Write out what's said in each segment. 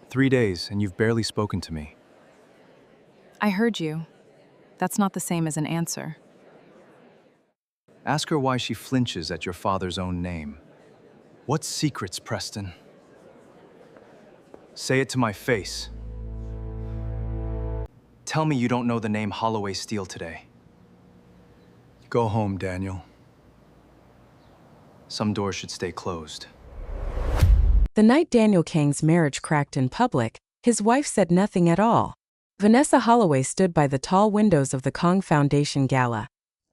3 days, and you've barely spoken to me. I heard you. That's not the same as an answer. Ask her why she flinches at your father's own name. What secrets, Preston? Say it to my face. Tell me you don't know the name Holloway Steele today. Go home, Daniel. Some doors should stay closed. The night Daniel Kang's marriage cracked in public, his wife said nothing at all. Vanessa Holloway stood by the tall windows of the Kang Foundation gala,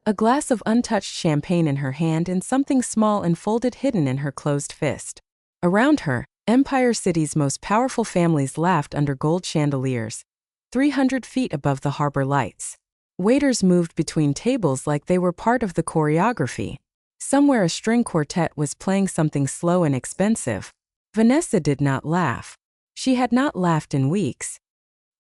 a glass of untouched champagne in her hand and something small and folded hidden in her closed fist. Around her, Empire City's most powerful families laughed under gold chandeliers, 300 feet above the harbor lights. Waiters moved between tables like they were part of the choreography. Somewhere a string quartet was playing something slow and expensive. Vanessa did not laugh. She had not laughed in weeks.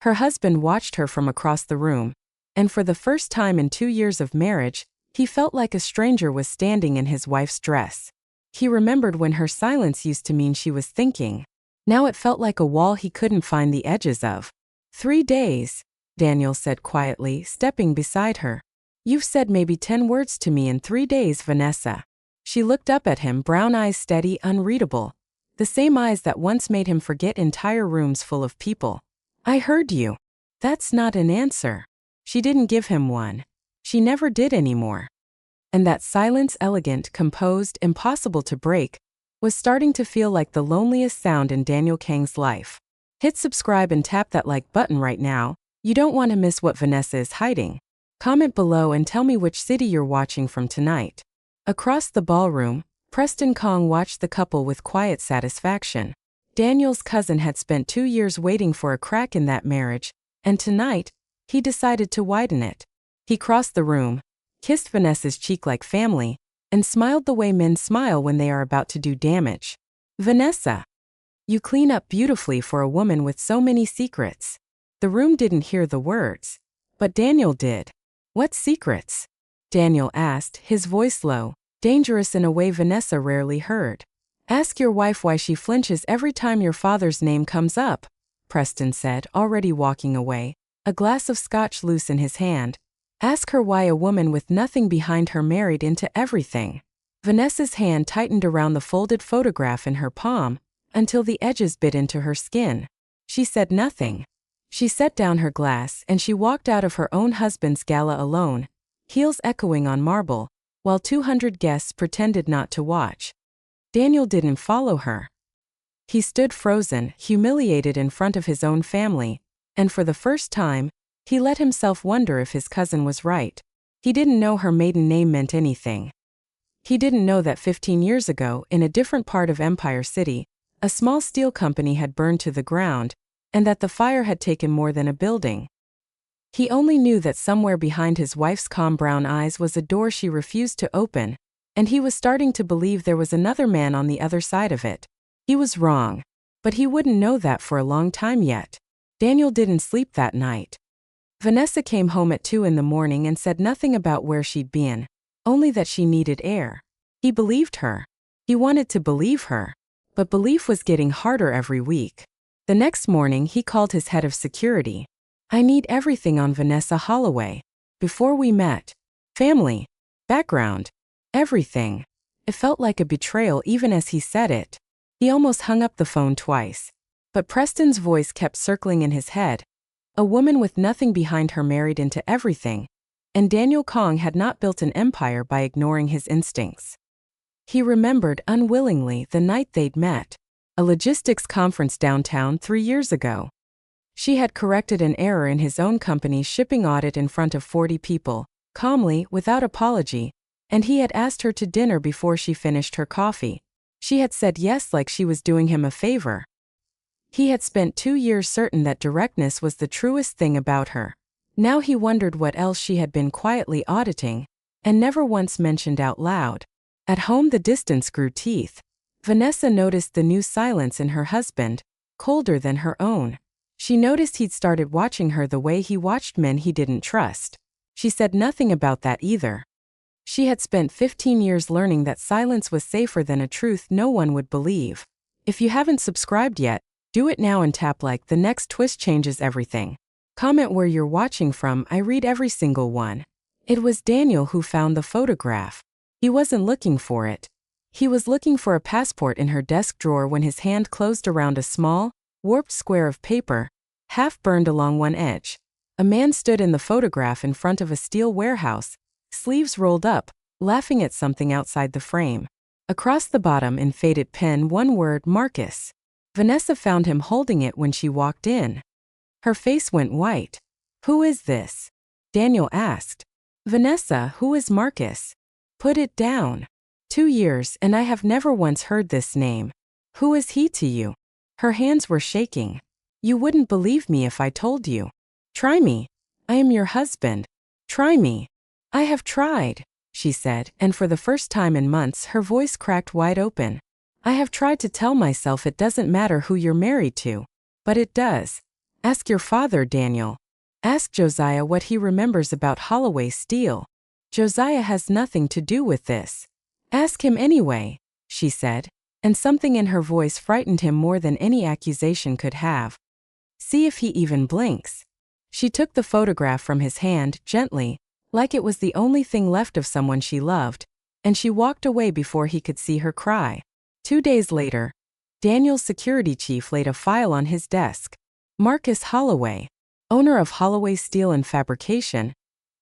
Her husband watched her from across the room, and for the first time in 2 years of marriage, he felt like a stranger was standing in his wife's dress. He remembered when her silence used to mean she was thinking. Now it felt like a wall he couldn't find the edges of. 3 days, Daniel said quietly, stepping beside her. You've said maybe 10 words to me in 3 days, Vanessa. She looked up at him, brown eyes steady, unreadable. The same eyes that once made him forget entire rooms full of people. I heard you. That's not an answer. She didn't give him one. She never did anymore. And that silence, elegant, composed, impossible to break, was starting to feel like the loneliest sound in Daniel Kang's life. Hit subscribe and tap that like button right now. You don't want to miss what Vanessa is hiding. Comment below and tell me which city you're watching from tonight. Across the ballroom, Preston Kang watched the couple with quiet satisfaction. Daniel's cousin had spent 2 years waiting for a crack in that marriage, and tonight, he decided to widen it. He crossed the room, kissed Vanessa's cheek like family, and smiled the way men smile when they are about to do damage. Vanessa, you clean up beautifully for a woman with so many secrets. The room didn't hear the words, but Daniel did. What secrets? Daniel asked, his voice low, dangerous in a way Vanessa rarely heard. Ask your wife why she flinches every time your father's name comes up, Preston said, already walking away, a glass of scotch loose in his hand. Ask her why a woman with nothing behind her married into everything. Vanessa's hand tightened around the folded photograph in her palm, until the edges bit into her skin. She said nothing. She set down her glass and she walked out of her own husband's gala alone, heels echoing on marble, while 200 guests pretended not to watch. Daniel didn't follow her. He stood frozen, humiliated in front of his own family, and for the first time, he let himself wonder if his cousin was right. He didn't know her maiden name meant anything. He didn't know that 15 years ago, in a different part of Empire City, a small steel company had burned to the ground, and that the fire had taken more than a building. He only knew that somewhere behind his wife's calm brown eyes was a door she refused to open, and he was starting to believe there was another man on the other side of it. He was wrong, but he wouldn't know that for a long time yet. Daniel didn't sleep that night. Vanessa came home at 2 in the morning and said nothing about where she'd been, only that she needed air. He believed her. He wanted to believe her, but belief was getting harder every week. The next morning he called his head of security. I need everything on Vanessa Holloway. Before we met. Family. Background. Everything. It felt like a betrayal even as he said it. He almost hung up the phone twice. But Preston's voice kept circling in his head. A woman with nothing behind her married into everything. And Daniel Kang had not built an empire by ignoring his instincts. He remembered unwillingly the night they'd met. A logistics conference downtown 3 years ago. She had corrected an error in his own company's shipping audit in front of 40 people, calmly, without apology, and he had asked her to dinner before she finished her coffee. She had said yes like she was doing him a favor. He had spent 2 years certain that directness was the truest thing about her. Now he wondered what else she had been quietly auditing, and never once mentioned out loud. At home the distance grew teeth. Vanessa noticed the new silence in her husband, colder than her own. She noticed he'd started watching her the way he watched men he didn't trust. She said nothing about that either. She had spent 15 years learning that silence was safer than a truth no one would believe. If you haven't subscribed yet, Do it now and tap like. The next twist changes everything. Comment where you're watching from. I read every single one. It was Daniel who found the photograph. He wasn't looking for it. He was looking for a passport in her desk drawer when his hand closed around a small, warped square of paper, half burned along one edge. A man stood in the photograph in front of a steel warehouse, sleeves rolled up, laughing at something outside the frame. Across the bottom in faded pen one word, Marcus. Vanessa found him holding it when she walked in. Her face went white. Who is this? Daniel asked. Vanessa, who is Marcus? Put it down. 2 years and I have never once heard this name. Who is he to you? Her hands were shaking. You wouldn't believe me if I told you. Try me. I am your husband. Try me. I have tried, she said, and for the first time in months her voice cracked wide open. I have tried to tell myself it doesn't matter who you're married to. But it does. Ask your father, Daniel. Ask Josiah what he remembers about Holloway Steele. Josiah has nothing to do with this. Ask him anyway, she said, and something in her voice frightened him more than any accusation could have. See if he even blinks. She took the photograph from his hand, gently, like it was the only thing left of someone she loved, and she walked away before he could see her cry. 2 days later, Daniel's security chief laid a file on his desk. Marcus Holloway, owner of Holloway Steel and Fabrication,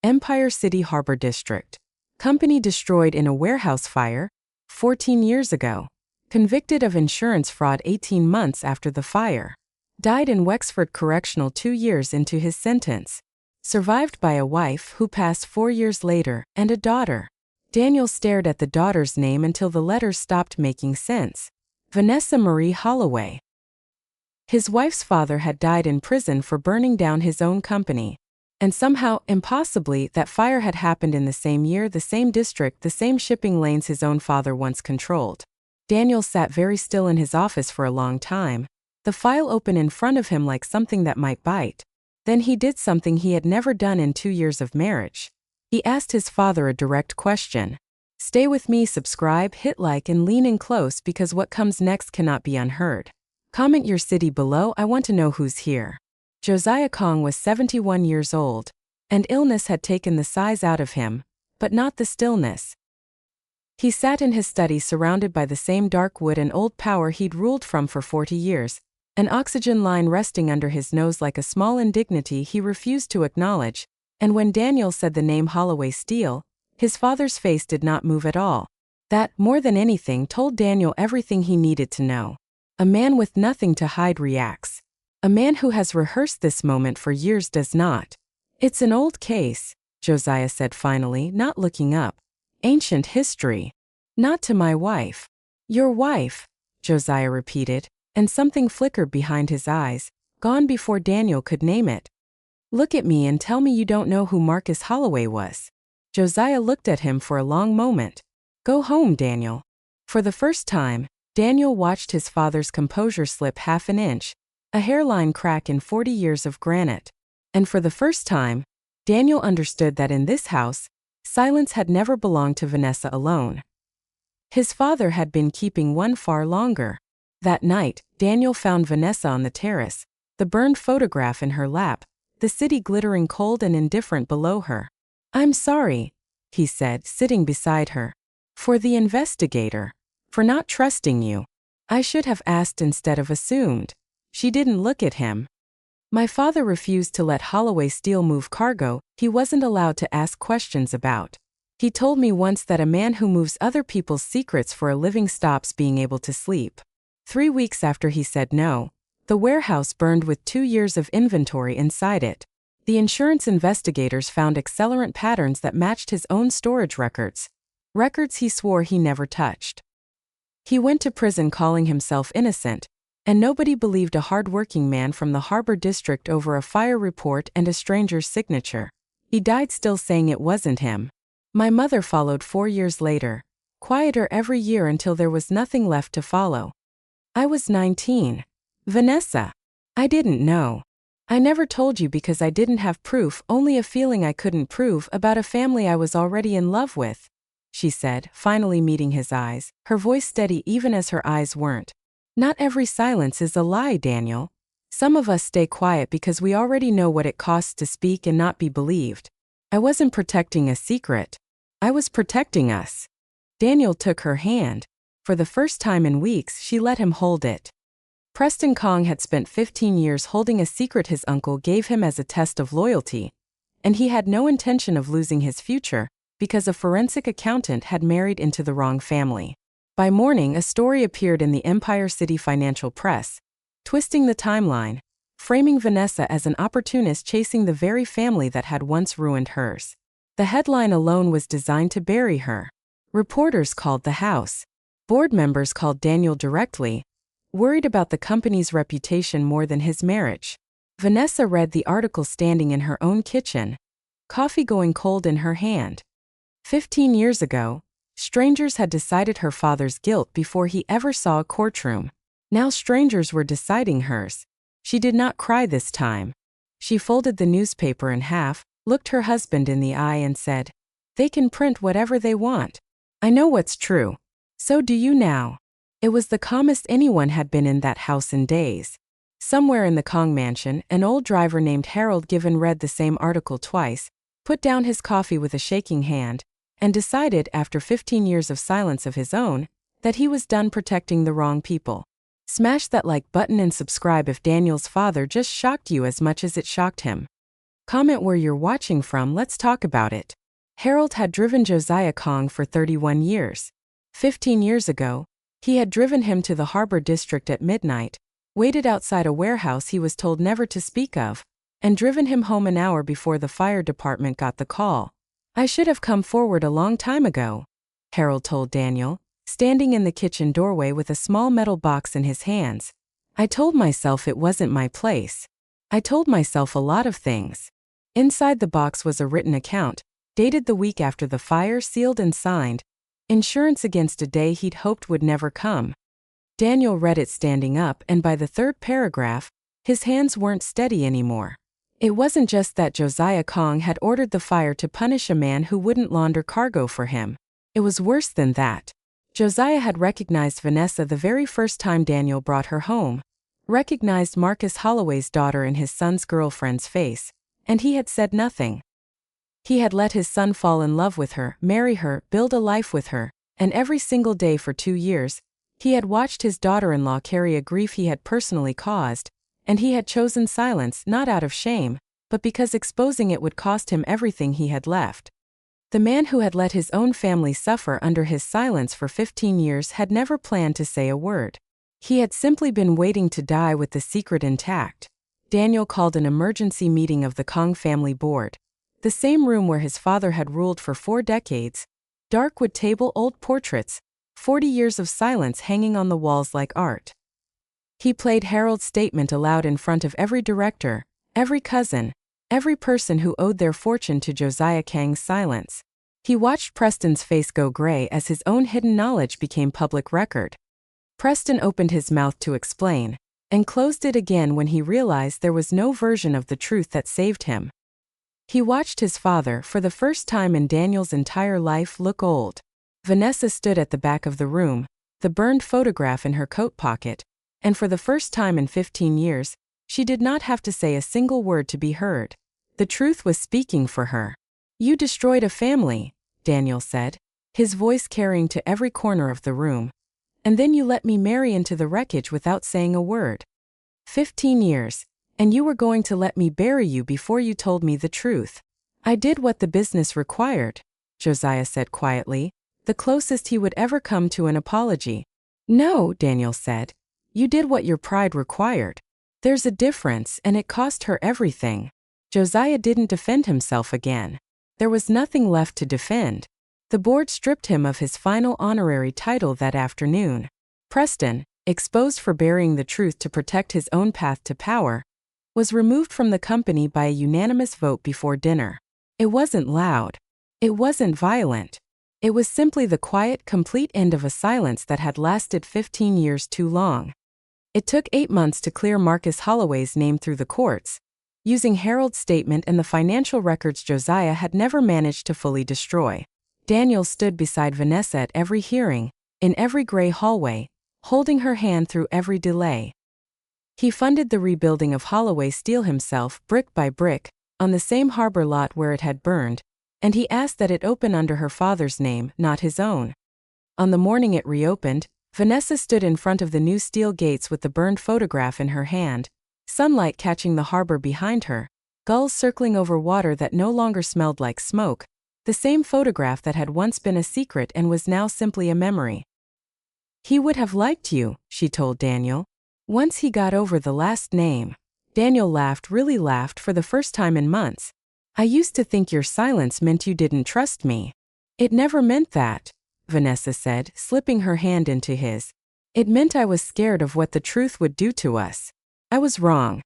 Empire City Harbor District. Company destroyed in a warehouse fire 14 years ago. Convicted of insurance fraud 18 months after the fire. Died in Wexford Correctional 2 years into his sentence. Survived by a wife who passed 4 years later and a daughter. Daniel stared at the daughter's name until the letters stopped making sense. Vanessa Marie Holloway. His wife's father had died in prison for burning down his own company. And somehow, impossibly, that fire had happened in the same year, the same district, the same shipping lanes his own father once controlled. Daniel sat very still in his office for a long time, the file open in front of him like something that might bite. Then he did something he had never done in 2 years of marriage. He asked his father a direct question. Stay with me, subscribe, hit like and lean in close because what comes next cannot be unheard. Comment your city below, I want to know who's here. Josiah Kang was 71 years old, and illness had taken the size out of him, but not the stillness. He sat in his study surrounded by the same dark wood and old power he'd ruled from for 40 years, an oxygen line resting under his nose like a small indignity he refused to acknowledge, and when Daniel said the name Holloway Steele, his father's face did not move at all. That, more than anything, told Daniel everything he needed to know. A man with nothing to hide reacts. A man who has rehearsed this moment for years does not. It's an old case, Josiah said finally, not looking up. Ancient history. Not to my wife. Your wife, Josiah repeated, and something flickered behind his eyes, gone before Daniel could name it. Look at me and tell me you don't know who Marcus Holloway was. Josiah looked at him for a long moment. Go home, Daniel. For the first time, Daniel watched his father's composure slip half an inch, a hairline crack in 40 years of granite. And for the first time, Daniel understood that in this house, silence had never belonged to Vanessa alone. His father had been keeping one far longer. That night, Daniel found Vanessa on the terrace, the burned photograph in her lap, the city glittering cold and indifferent below her. I'm sorry, he said, sitting beside her. For the investigator. For not trusting you. I should have asked instead of assumed. She didn't look at him. My father refused to let Holloway Steel move cargo he wasn't allowed to ask questions about. He told me once that a man who moves other people's secrets for a living stops being able to sleep. 3 weeks after he said no, the warehouse burned with 2 years of inventory inside it. The insurance investigators found accelerant patterns that matched his own storage records. Records he swore he never touched. He went to prison calling himself innocent, and nobody believed a hard-working man from the Harbor District over a fire report and a stranger's signature. He died still saying it wasn't him. My mother followed 4 years later, quieter every year until there was nothing left to follow. I was 19. Vanessa. I didn't know. I never told you because I didn't have proof, only a feeling I couldn't prove about a family I was already in love with, she said, finally meeting his eyes, her voice steady even as her eyes weren't. Not every silence is a lie, Daniel. Some of us stay quiet because we already know what it costs to speak and not be believed. I wasn't protecting a secret. I was protecting us. Daniel took her hand. For the first time in weeks, she let him hold it. Preston Kang had spent 15 years holding a secret his uncle gave him as a test of loyalty, and he had no intention of losing his future because a forensic accountant had married into the wrong family. By morning, a story appeared in the Empire City Financial Press, twisting the timeline, framing Vanessa as an opportunist chasing the very family that had once ruined hers. The headline alone was designed to bury her. Reporters called the house. Board members called Daniel directly, worried about the company's reputation more than his marriage. Vanessa read the article standing in her own kitchen, coffee going cold in her hand. 15 years ago, strangers had decided her father's guilt before he ever saw a courtroom. Now strangers were deciding hers. She did not cry this time. She folded the newspaper in half, looked her husband in the eye and said, "They can print whatever they want. I know what's true. So do you now." It was the calmest anyone had been in that house in days. Somewhere in the Kang mansion, an old driver named Harold Given read the same article twice, put down his coffee with a shaking hand, and decided after 15 years of silence of his own, that he was done protecting the wrong people. Smash that like button and subscribe if Daniel's father just shocked you as much as it shocked him. Comment where you're watching from, let's talk about it. Harold had driven Josiah Kang for 31 years. 15 years ago, he had driven him to the Harbor District at midnight, waited outside a warehouse he was told never to speak of, and driven him home an hour before the fire department got the call. "I should have come forward a long time ago," Harold told Daniel, standing in the kitchen doorway with a small metal box in his hands. "I told myself it wasn't my place. I told myself a lot of things." Inside the box was a written account, dated the week after the fire, sealed and signed, insurance against a day he'd hoped would never come. Daniel read it standing up, and by the third paragraph, his hands weren't steady anymore. It wasn't just that Josiah Kang had ordered the fire to punish a man who wouldn't launder cargo for him. It was worse than that. Josiah had recognized Vanessa the very first time Daniel brought her home, recognized Marcus Holloway's daughter in his son's girlfriend's face, and he had said nothing. He had let his son fall in love with her, marry her, build a life with her, and every single day for 2 years, he had watched his daughter-in-law carry a grief he had personally caused, and he had chosen silence not out of shame, but because exposing it would cost him everything he had left. The man who had let his own family suffer under his silence for 15 years had never planned to say a word. He had simply been waiting to die with the secret intact. Daniel called an emergency meeting of the Kang family board. The same room where his father had ruled for 4 decades. Dark wood table, old portraits, 40 years of silence hanging on the walls like art. He played Harold's statement aloud in front of every director, every cousin, every person who owed their fortune to Josiah Kang's silence. He watched Preston's face go gray as his own hidden knowledge became public record. Preston opened his mouth to explain, and closed it again when he realized there was no version of the truth that saved him. He watched his father, for the first time in Daniel's entire life, look old. Vanessa stood at the back of the room, the burned photograph in her coat pocket, and for the first time in 15 years, she did not have to say a single word to be heard. The truth was speaking for her. "You destroyed a family," Daniel said, his voice carrying to every corner of the room. "And then you let me marry into the wreckage without saying a word. 15 years. And you were going to let me bury you before you told me the truth." "I did what the business required," Josiah said quietly, the closest he would ever come to an apology. "No," Daniel said. "You did what your pride required. There's a difference, and it cost her everything." Josiah didn't defend himself again. There was nothing left to defend. The board stripped him of his final honorary title that afternoon. Preston, exposed for burying the truth to protect his own path to power, was removed from the company by a unanimous vote before dinner. It wasn't loud. It wasn't violent. It was simply the quiet, complete end of a silence that had lasted 15 years too long. It took 8 months to clear Marcus Holloway's name through the courts, using Harold's statement and the financial records Josiah had never managed to fully destroy. Daniel stood beside Vanessa at every hearing, in every gray hallway, holding her hand through every delay. He funded the rebuilding of Holloway Steel himself, brick by brick, on the same harbor lot where it had burned, and he asked that it open under her father's name, not his own. On the morning it reopened, Vanessa stood in front of the new steel gates with the burned photograph in her hand, sunlight catching the harbor behind her, gulls circling over water that no longer smelled like smoke, the same photograph that had once been a secret and was now simply a memory. He would have liked you, she told Daniel. Once he got over the last name. Daniel laughed, really laughed for the first time in months. I used to think your silence meant you didn't trust me. It never meant that, Vanessa said, slipping her hand into his. It meant I was scared of what the truth would do to us. I was wrong.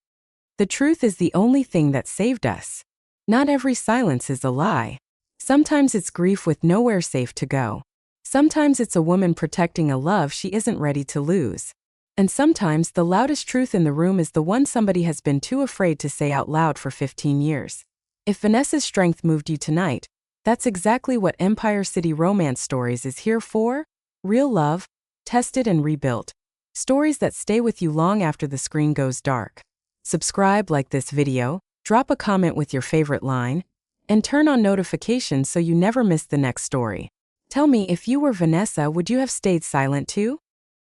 The truth is the only thing that saved us. Not every silence is a lie. Sometimes it's grief with nowhere safe to go. Sometimes it's a woman protecting a love she isn't ready to lose. And sometimes the loudest truth in the room is the one somebody has been too afraid to say out loud for 15 years. If Vanessa's strength moved you tonight, that's exactly what Empire City Romance Stories is here for. Real love, tested and rebuilt. Stories that stay with you long after the screen goes dark. Subscribe, like this video, drop a comment with your favorite line, and turn on notifications so you never miss the next story. Tell me, if you were Vanessa, would you have stayed silent too?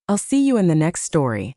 I'll see you in the next story.